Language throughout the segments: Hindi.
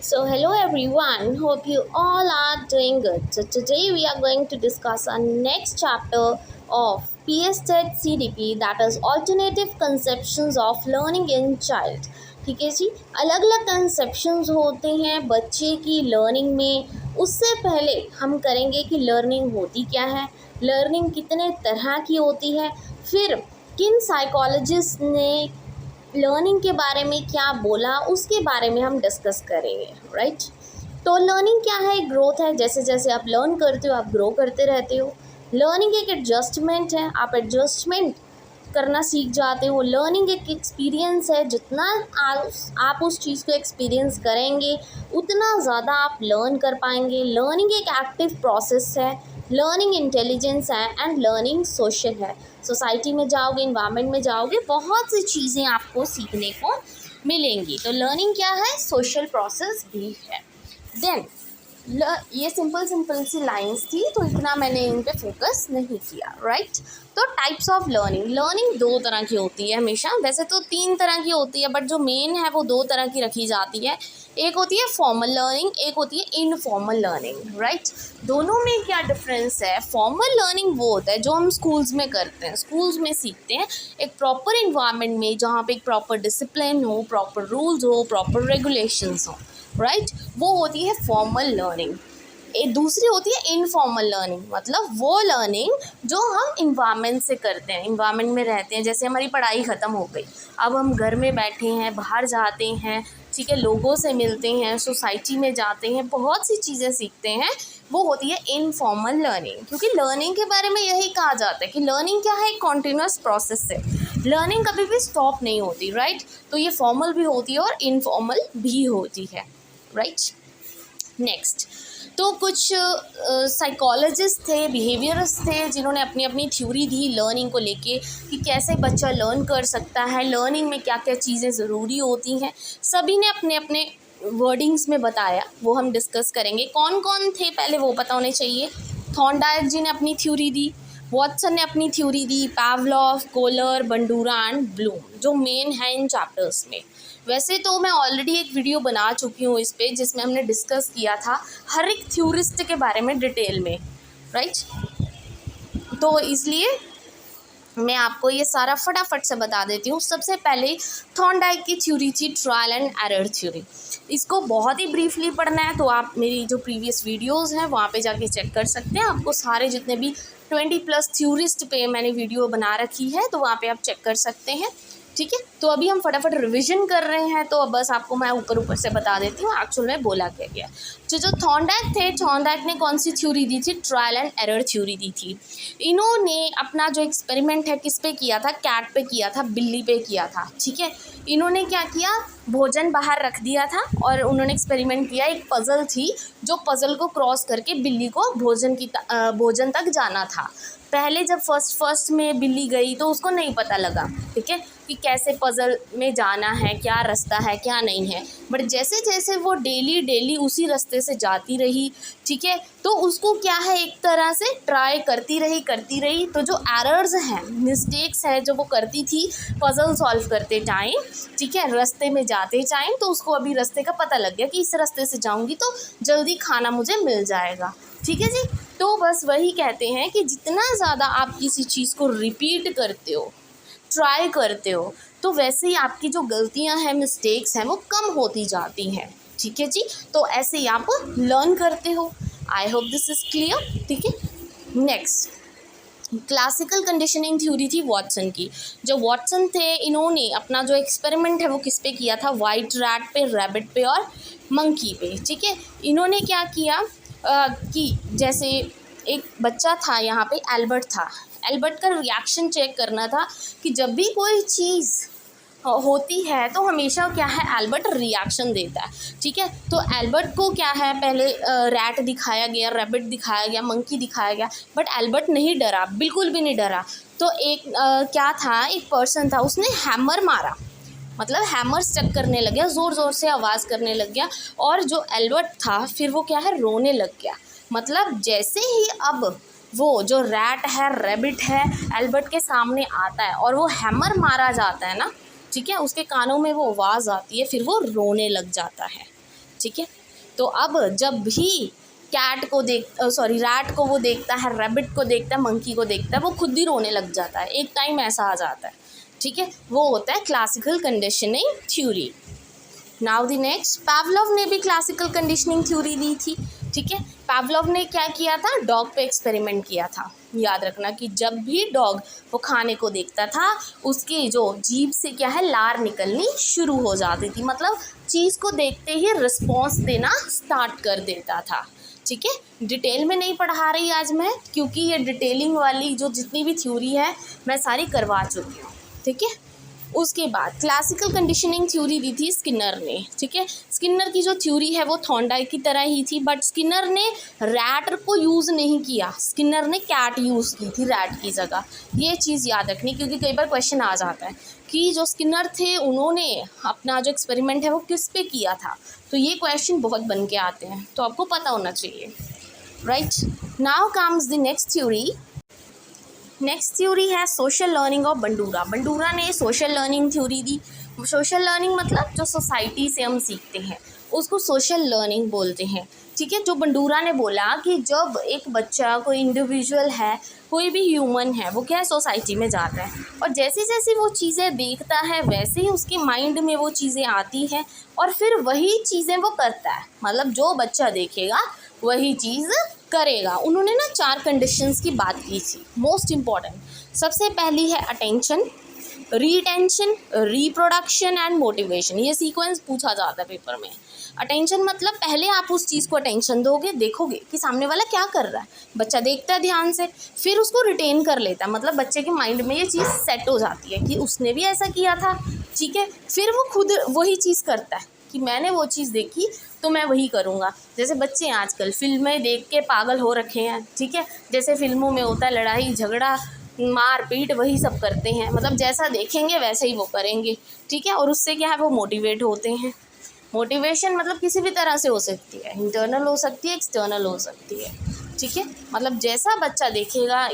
So, hello everyone, hope you all are doing good. So, today we are going to discuss our next chapter of PSTED CDP, that is Alternative Conceptions of Learning in Child. ठीक है जी, अलग अलग कंसेप्शंस होते हैं बच्चे की लर्निंग में। उससे पहले हम करेंगे कि लर्निंग होती क्या है, लर्निंग कितने तरह की होती है, फिर किन साइकोलॉजिस्ट ने लर्निंग के बारे में क्या बोला उसके बारे में हम डिस्कस करेंगे, राइट। तो लर्निंग क्या है? ग्रोथ है। जैसे जैसे आप लर्न करते हो आप ग्रो करते रहते हो। लर्निंग एक एडजस्टमेंट है, आप एडजस्टमेंट करना सीख जाते हो। लर्निंग एक एक्सपीरियंस है, जितना आप उस चीज़ को एक्सपीरियंस करेंगे उतना ज़्यादा आप लर्न कर पाएंगे। लर्निंग एक एक्टिव प्रोसेस है, लर्निंग इंटेलिजेंस है एंड लर्निंग सोशल है। सोसाइटी में जाओगे, इन्वायरमेंट में जाओगे, बहुत सी चीज़ें आपको सीखने को मिलेंगी। तो लर्निंग क्या है? सोशल प्रोसेस भी है। देन ये सिंपल सी लाइंस थी, तो इतना मैंने इन पे फोकस नहीं किया, राइट। तो टाइप्स ऑफ लर्निंग, लर्निंग दो तरह की होती है हमेशा। वैसे तो तीन तरह की होती है, बट जो मेन है वो दो तरह की रखी जाती है। एक होती है फॉर्मल लर्निंग, एक होती है इनफॉर्मल लर्निंग, राइट। दोनों में क्या डिफरेंस है? फॉर्मल लर्निंग वो होता है जो हम स्कूल्स में करते हैं, स्कूल्स में सीखते हैं एक प्रॉपर इन्वायरमेंट में, जहाँ पे एक प्रॉपर डिसिप्लिन हो, प्रॉपर रूल्स हो, प्रॉपर रेगुलेशंस हो, राइट। वो होती है फॉर्मल लर्निंग। एक दूसरी होती है इनफॉर्मल लर्निंग, मतलब वो लर्निंग जो हम इन्वायरमेंट से करते हैं, इन्वायरमेंट में रहते हैं। जैसे हमारी पढ़ाई ख़त्म हो गई, अब हम घर में बैठे हैं, बाहर जाते हैं, ठीक है, लोगों से मिलते हैं, सोसाइटी में जाते हैं, बहुत सी चीज़ें सीखते हैं, वो होती है इनफॉर्मल लर्निंग। क्योंकि लर्निंग के बारे में यही कहा जाता है कि लर्निंग क्या है? एक कॉन्टिन्यूस प्रोसेस है, लर्निंग कभी भी स्टॉप नहीं होती, राइट। तो ये फॉर्मल भी होती है और इनफॉर्मल भी होती है, राइट। नेक्स्ट, तो कुछ साइकोलॉजिस्ट थे, बिहेवियरिस्ट थे, जिन्होंने अपनी अपनी थ्योरी दी लर्निंग को लेके कि कैसे बच्चा लर्न कर सकता है, लर्निंग में क्या क्या चीज़ें ज़रूरी होती हैं। सभी ने अपने अपने वर्डिंग्स में बताया, वो हम डिस्कस करेंगे। कौन कौन थे पहले वो पता होने चाहिए। थॉर्नडाइक जी ने अपनी थ्योरी दी, वॉटसन ने अपनी थ्योरी दी, Pavlov, Kohler, Bandura and Bloom, जो मेन है इन चैप्टर्स में। वैसे तो मैं ऑलरेडी एक वीडियो बना चुकी हूँ इस पे, जिसमें हमने डिस्कस किया था हर एक थ्योरिस्ट के बारे में डिटेल में, राइट। तो इसलिए मैं आपको ये सारा फटाफट से बता देती हूँ। सबसे पहले थॉर्नडाइक की थ्योरी थी ट्रायल एंड एरर थ्योरी। इसको बहुत ही ब्रीफली पढ़ना है तो आप मेरी जो प्रीवियस वीडियोस हैं वहाँ पे जाके चेक कर सकते हैं। आपको सारे जितने भी 20+ थ्योरिस्ट पे मैंने वीडियो बना रखी है, तो वहाँ पे आप चेक कर सकते हैं, ठीक है। तो अभी हम फटाफट रिवीजन कर रहे हैं, तो बस आपको मैं ऊपर से बता देती हूँ एक्चुअल में बोला क्या गया। तो जो थॉर्नडाइक थे, थॉर्नडाइक ने कौन सी थ्योरी दी थी? ट्रायल एंड एरर थ्योरी दी थी। इन्होंने अपना जो एक्सपेरिमेंट है किस पे किया था? कैट पे किया था, बिल्ली पे किया था, ठीक है। इन्होंने क्या किया? भोजन बाहर रख दिया था और उन्होंने एक्सपेरिमेंट किया। एक पज़ल थी, जो पज़ल को क्रॉस करके बिल्ली को भोजन तक जाना था। पहले जब फर्स्ट में बिल्ली गई तो उसको नहीं पता लगा, ठीक है, कि कैसे पज़ल में जाना है, क्या रास्ता है क्या नहीं है। बट जैसे जैसे वो डेली उसी रास्ते से जाती रही, ठीक है, तो उसको क्या है, एक तरह से ट्राई करती रही। तो जो एरर्स हैं, मिस्टेक्स हैं जो वो करती थी पज़ल सॉल्व करते टाइम, ठीक है, रास्ते में जाते टाइम, तो उसको अभी रास्ते का पता लग गया कि इस रास्ते से जाऊँगी तो जल्दी खाना मुझे मिल जाएगा, ठीक है जी। तो बस वही कहते हैं कि जितना ज़्यादा आप किसी चीज़ को रिपीट करते हो, ट्राई करते हो, तो वैसे ही आपकी जो गलतियां हैं, मिस्टेक्स हैं, वो कम होती जाती हैं, ठीक है जी। तो ऐसे ही आप लर्न करते हो। आई होप दिस इज़ क्लियर, ठीक है। नेक्स्ट, क्लासिकल कंडीशनिंग थ्योरी थी वॉटसन की। जो वॉटसन थे, इन्होंने अपना जो एक्सपेरिमेंट है वो किस पे किया था? वाइट रैट पे, रैबिट पे और मंकी पे, ठीक है। इन्होंने क्या किया कि जैसे एक बच्चा था, यहाँ पे एल्बर्ट था, एल्बर्ट का रिएक्शन चेक करना था कि जब भी कोई चीज़ होती है तो हमेशा क्या है, एल्बर्ट रिएक्शन देता है, ठीक है। तो एल्बर्ट को क्या है, पहले रैट दिखाया गया, रैबिट दिखाया गया, मंकी दिखाया गया, बट एल्बर्ट नहीं डरा, बिल्कुल भी नहीं डरा। तो एक क्या था, एक पर्सन था, उसने हैमर मारा, मतलब हैमर स्टक करने लग गया, ज़ोर से आवाज़ करने लग गया, और जो एल्बर्ट था फिर वो क्या है, रोने लग गया। मतलब जैसे ही अब वो जो रैट है, रैबिट है, एल्बर्ट के सामने आता है और वो हैमर मारा जाता है ना, ठीक है, उसके कानों में वो आवाज़ आती है, फिर वो रोने लग जाता है, ठीक है। तो अब जब भी रैट को वो देखता है, रैबिट को देखता है, मंकी को देखता है, वो खुद ही रोने लग जाता है, एक टाइम ऐसा आ जाता है, ठीक है। वो होता है classical conditioning theory. Now the next, Pavlov ने भी क्लासिकल कंडीशनिंग थ्योरी दी थी, ठीक है। पावलोव ने क्या किया था, डॉग पे एक्सपेरिमेंट किया था। याद रखना कि जब भी डॉग वो खाने को देखता था, उसके जो जीभ से क्या है, लार निकलनी शुरू हो जाती थी, मतलब चीज़ को देखते ही रिस्पॉन्स देना स्टार्ट कर देता था, ठीक है। डिटेल में नहीं पढ़ा रही आज मैं, क्योंकि ये डिटेलिंग वाली जो जितनी भी थ्योरी है मैं सारी करवा चुकी हूँ, ठीक है। उसके बाद क्लासिकल कंडीशनिंग थ्योरी दी थी स्किनर ने, ठीक है। स्किनर की जो थ्योरी है वो थॉर्नडाइक की तरह ही थी, बट स्किनर ने रैट को यूज़ नहीं किया, स्किनर ने कैट यूज़ की थी रैट की जगह। ये चीज़ याद रखनी, क्योंकि कई बार क्वेश्चन आ जाता है कि जो स्किनर थे उन्होंने अपना जो एक्सपेरिमेंट है वो किस पे किया था, तो ये क्वेश्चन बहुत बन के आते हैं, तो आपको पता होना चाहिए, right. Now comes the next theory. Next theory है social learning of Bandura. Bandura ने सोशल लर्निंग थ्योरी दी। सोशल लर्निंग मतलब जो सोसाइटी से हम सीखते हैं उसको सोशल लर्निंग बोलते हैं, ठीक है। जो बंडूरा ने बोला कि जब एक बच्चा, कोई इंडिविजुअल है, कोई भी ह्यूमन है, वो क्या है, सोसाइटी में जाता है और जैसे जैसे वो चीज़ें देखता है वैसे ही उसके माइंड में वो चीज़ें आती हैं और फिर वही चीज़ें वो करता है, मतलब जो बच्चा देखेगा वही चीज़ करेगा। उन्होंने ना 4 कंडीशंस की बात की थी, मोस्ट इम्पॉर्टेंट। सबसे पहली है attention, retention, reproduction and motivation. ये सीक्वेंस पूछा जाता है पेपर में। अटेंशन मतलब पहले आप उस चीज़ को अटेंशन दोगे, देखोगे कि सामने वाला क्या कर रहा है, बच्चा देखता है ध्यान से, फिर उसको रिटेन कर लेता है, मतलब बच्चे के माइंड में ये चीज़ सेट हो जाती है कि उसने भी ऐसा किया था, ठीक है। फिर वो खुद वही चीज़ करता है कि मैंने वो चीज़ देखी तो मैं वही करूँगा। जैसे बच्चे आजकल फिल्में देख के पागल हो रखे हैं, ठीक है। जैसे फिल्मों में होता है लड़ाई झगड़ा मार पीट, वही सब करते हैं, मतलब जैसा देखेंगे वैसे ही वो करेंगे, ठीक है। और उससे क्या है, वो मोटिवेट होते हैं। मोटिवेशन मतलब किसी भी तरह से हो सकती है, इंटरनल हो सकती है, एक्सटर्नल हो सकती है, ठीक है। मतलब जैसा बच्चा देखेगा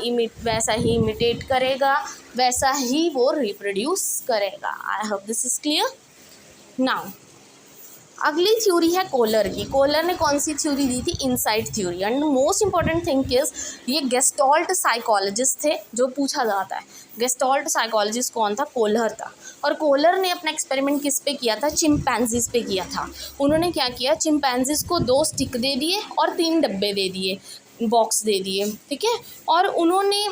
वैसा ही इमिटेट करेगा, वैसा ही वो रिप्रोड्यूस करेगा। आई hope this is clear. Now अगली थ्योरी है कोलर की। कोलर ने कौन सी थ्योरी दी थी, insight theory. And most important thing is ये गेस्टॉल्ट साइकोलॉजिस्ट थे जो पूछा जाता है। गेस्टॉल्ट साइकोलॉजिस्ट कौन था, कोलर था। और कोलर ने अपना एक्सपेरिमेंट किस पे किया था, चिंपैंजीज पे किया था। उन्होंने क्या किया, चिंपैंजीज को 2 स्टिक दे दिए और 3 डब्बे दे दिए, बॉक्स दे दिए, ठीक है। और उन्होंने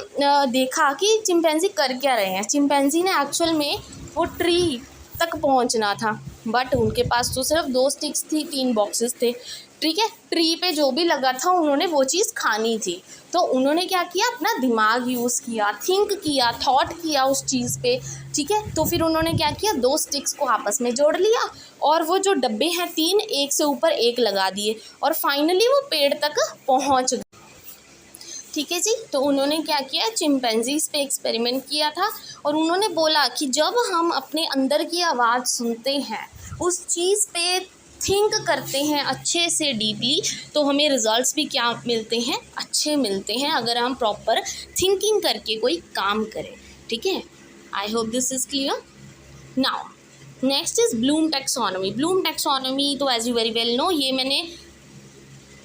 देखा कि चिंपैंजी कर क्या रहे हैं। चिंपैंजी ने एक्चुअल में वो ट्री तक पहुंचना था, बट उनके पास तो सिर्फ 2 स्टिक्स थी, 3 बॉक्सेस थे, ठीक है। ट्री पे जो भी लगा था उन्होंने वो चीज़ खानी थी, तो उन्होंने क्या किया, अपना दिमाग यूज़ किया, थिंक किया, थॉट किया उस चीज़ पे, ठीक है। तो फिर उन्होंने क्या किया, 2 स्टिक्स को आपस में जोड़ लिया और वो जो डब्बे हैं 3, एक से ऊपर एक लगा दिए और फाइनली वो पेड़ तक पहुँच गए, ठीक है जी। तो उन्होंने क्या किया, चिंपैंजीज पे एक्सपेरिमेंट किया था और उन्होंने बोला कि जब हम अपने अंदर की आवाज़ सुनते हैं, उस चीज़ पे थिंक करते हैं अच्छे से डीपली, तो हमें रिजल्ट्स भी क्या मिलते हैं, अच्छे मिलते हैं, अगर हम प्रॉपर थिंकिंग करके कोई काम करें, ठीक है। I hope this is clear. Now next is Bloom taxonomy. Bloom taxonomy तो as you very well know, ये मैंने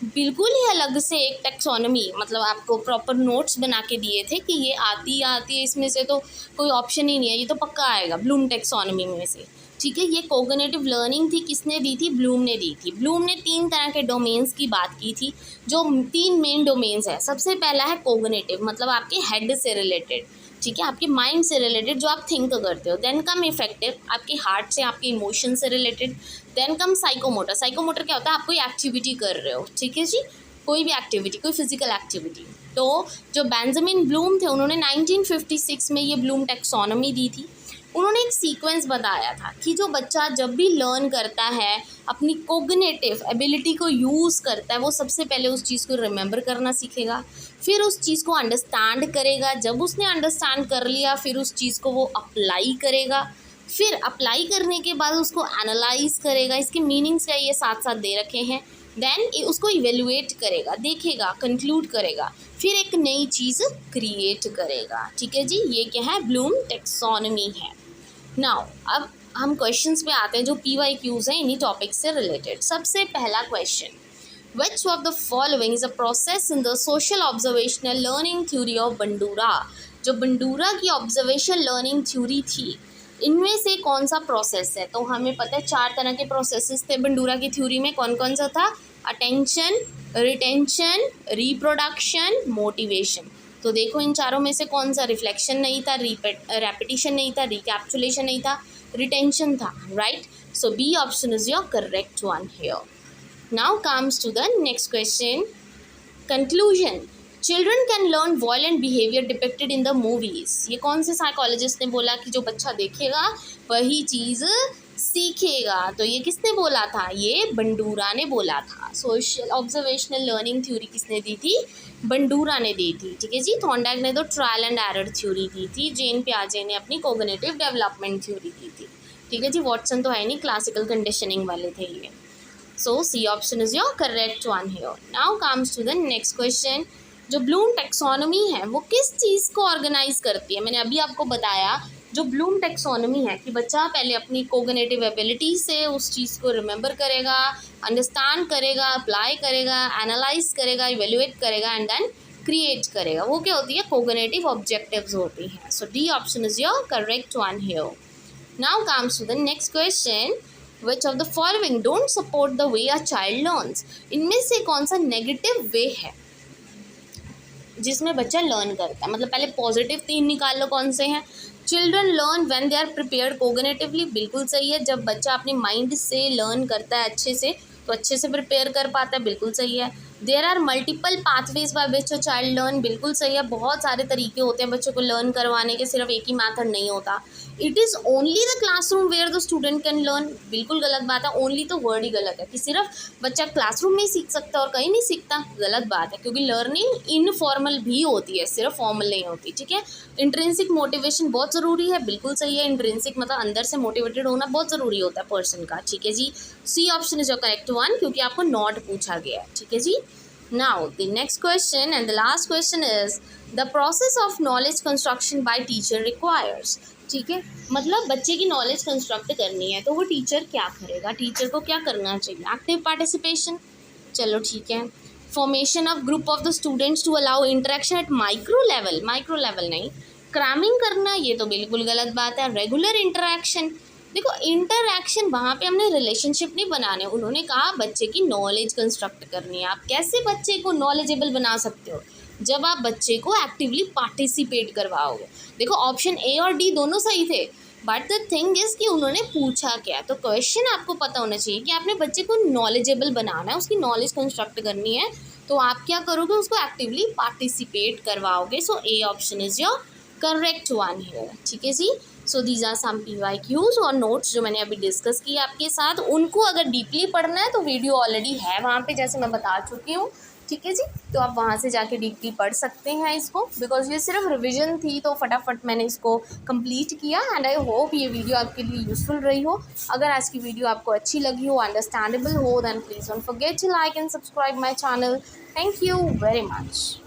बिल्कुल ही अलग से एक टैक्सोनॉमी, मतलब आपको प्रॉपर नोट्स बना के दिए थे कि ये आती है, इसमें से तो कोई ऑप्शन ही नहीं है, ये तो पक्का आएगा ब्लूम टैक्सोनॉमी में से, ठीक है। ये कोग्निटिव लर्निंग थी, किसने दी थी, ब्लूम ने दी थी। ब्लूम ने 3 तरह के डोमेन्स की बात की थी, जो 3 मेन डोमेन्स है। सबसे पहला है कोग्निटिव, मतलब आपके हेड से रिलेटेड, ठीक है, आपके माइंड से रिलेटेड, जो आप थिंक करते हो। देन कम इफेक्टिव, आपके हार्ट से, आपके इमोशन से related. Then come psychomotor. Psychomotor क्या होता है, आप कोई एक्टिविटी कर रहे हो, ठीक है जी, कोई भी एक्टिविटी, कोई फिजिकल एक्टिविटी। तो जो बेंजामिन ब्लूम थे, उन्होंने 1956 में ये ब्लूम टैक्सोनॉमी दी थी। उन्होंने एक सीक्वेंस बताया था कि जो बच्चा जब भी लर्न करता है, अपनी कोग्निटिव एबिलिटी को यूज़ करता है, वो सबसे पहले उस चीज़ को रिमेंबर करना सीखेगा, फिर उस चीज़ को अंडरस्टैंड करेगा, जब उसने अंडरस्टैंड कर लिया फिर उस चीज़ को वो अप्लाई करेगा, फिर अप्लाई करने के बाद उसको एनालाइज करेगा, इसके मीनिंग्स क्या ये साथ साथ दे रखे हैं। देन उसको इवेल्युएट करेगा, देखेगा, कंक्लूड करेगा, फिर एक नई चीज़ क्रिएट करेगा, ठीक है जी। ये क्या है, ब्लूम टैक्सोनॉमी है। नाउ अब हम क्वेश्चंस पे आते हैं जो PYQs हैं इन्हीं टॉपिक से रिलेटेड। सबसे पहला question, which of the following is a process in the social observational learning theory of Bandura. जो बंडूरा की ऑब्जर्वेशन लर्निंग थ्योरी थी, इनमें से कौन सा प्रोसेस है? तो हमें पता है 4 तरह के प्रोसेसेस थे बंडूरा की थ्योरी में। कौन कौन सा था? Attention, retention, reproduction, motivation. तो देखो इन चारों में से कौन सा? रिफ्लेक्शन नहीं था, रेपिटिशन नहीं था, रिकैप्चुलेशन नहीं था, रिटेंशन था, right? So B option is your correct one here. Now comes to the next question. Conclusion. Children can learn violent behavior depicted in the movies. ये कौन से साइकोलॉजिस्ट ने बोला कि जो बच्चा देखेगा वही चीज़ सीखेगा? तो ये किसने बोला था? ये बंडूरा ने बोला था। सोशल ऑब्जर्वेशनल लर्निंग थ्योरी किसने दी थी? बंडूरा ने दी थी, ठीक है जी। थॉर्नडाइक ने तो ट्रायल एंड एरर थ्योरी दी थी। जेन पियाजे ने अपनी कोग्निटिव डेवलपमेंट थ्योरी दी थी, ठीक है जी। वॉटसन तो है नहीं, क्लासिकल कंडीशनिंग वाले थे ये। So C option is your correct one here. Now comes to the next question. जो ब्लूम टेक्सोनॉमी है वो किस चीज़ को ऑर्गेनाइज करती है? मैंने अभी आपको बताया जो ब्लूम टेक्सोनॉमी है कि बच्चा पहले अपनी कोग्निटिव एबिलिटी से उस चीज़ को रिमेंबर करेगा, अंडरस्टैंड करेगा, अप्लाई करेगा, एनालाइज करेगा, इवेल्युएट करेगा एंड देन क्रिएट करेगा। वो क्या होती है? कोग्निटिव ऑब्जेक्टिव्स होती हैं। So D option is your correct one here. Now comes to the next question, which of the following don't support the way a child learns. इनमें से कौन सा नेगेटिव वे है जिसमें बच्चा लर्न करता है? मतलब पहले पॉजिटिव 3 निकाल लो कौन से हैं। Children learn when they are prepared cognitively, बिल्कुल सही है। जब बच्चा अपनी माइंड से लर्न करता है अच्छे से तो अच्छे से प्रिपेयर कर पाता है, बिल्कुल सही है। There are multiple pathways by which a child learn, बिल्कुल सही है। बहुत सारे तरीके होते हैं बच्चों को लर्न करवाने के, सिर्फ एक ही मैथड नहीं होता। It is only the classroom where the student can learn, बिल्कुल गलत बात है। ओनली तो वर्ड ही गलत है कि सिर्फ बच्चा क्लासरूम में ही सीख सकता है और कहीं नहीं सीखता, गलत बात है। क्योंकि लर्निंग इनफॉर्मल भी होती है, सिर्फ फॉर्मल नहीं होती, ठीक है। इंट्रिंसिक मोटिवेशन बहुत ज़रूरी है, बिल्कुल सही है। इंट्रिंसिक मतलब अंदर से मोटिवेटेड होना बहुत ज़रूरी होता है पर्सन का, ठीक है जी। C option is your correct one, क्योंकि आपको नॉट पूछा गया है, ठीक है जी। Now the next question and the last question is the process of knowledge construction by teacher requires, ठीक है। मतलब बच्चे की नॉलेज कंस्ट्रक्ट करनी है तो वो टीचर क्या करेगा? टीचर को क्या करना चाहिए? एक्टिव पार्टिसिपेशन, चलो ठीक है। Formation of group of the students to allow interaction at micro level नहीं। क्रैमिंग करना, ये तो बिल्कुल गलत बात है। रेगुलर इंटरेक्शन, देखो इंटरेक्शन वहाँ पे हमने रिलेशनशिप नहीं बनाने, उन्होंने कहा बच्चे की नॉलेज कंस्ट्रक्ट करनी है। आप कैसे बच्चे को नॉलेजेबल बना सकते हो? जब आप बच्चे को एक्टिवली पार्टिसिपेट करवाओगे। देखो ऑप्शन ए और डी दोनों सही थे, बट द थिंग इज़ कि उन्होंने पूछा क्या। तो क्वेश्चन आपको पता होना चाहिए कि आपने बच्चे को नॉलेजेबल बनाना है, उसकी नॉलेज कंस्ट्रक्ट करनी है, तो आप क्या करोगे? उसको एक्टिवली पार्टिसिपेट करवाओगे। So A option is your correct one here, ठीक है जी। So these are some PYQs और नोट्स जो मैंने अभी डिस्कस किए आपके साथ। उनको अगर डीपली पढ़ना है तो वीडियो ऑलरेडी है वहाँ पे, जैसे मैं बता चुकी हूँ, ठीक है जी। तो आप वहाँ से जाके डीपली पढ़ सकते हैं इसको, बिकॉज ये सिर्फ रिवीजन थी तो फटाफट मैंने इसको कंप्लीट किया। एंड आई होप ये वीडियो आपके लिए यूजफुल रही हो। अगर आज की वीडियो आपको अच्छी लगी हो, अंडरस्टैंडेबल हो, then please don't forget to like and subscribe my channel. Thank you very much.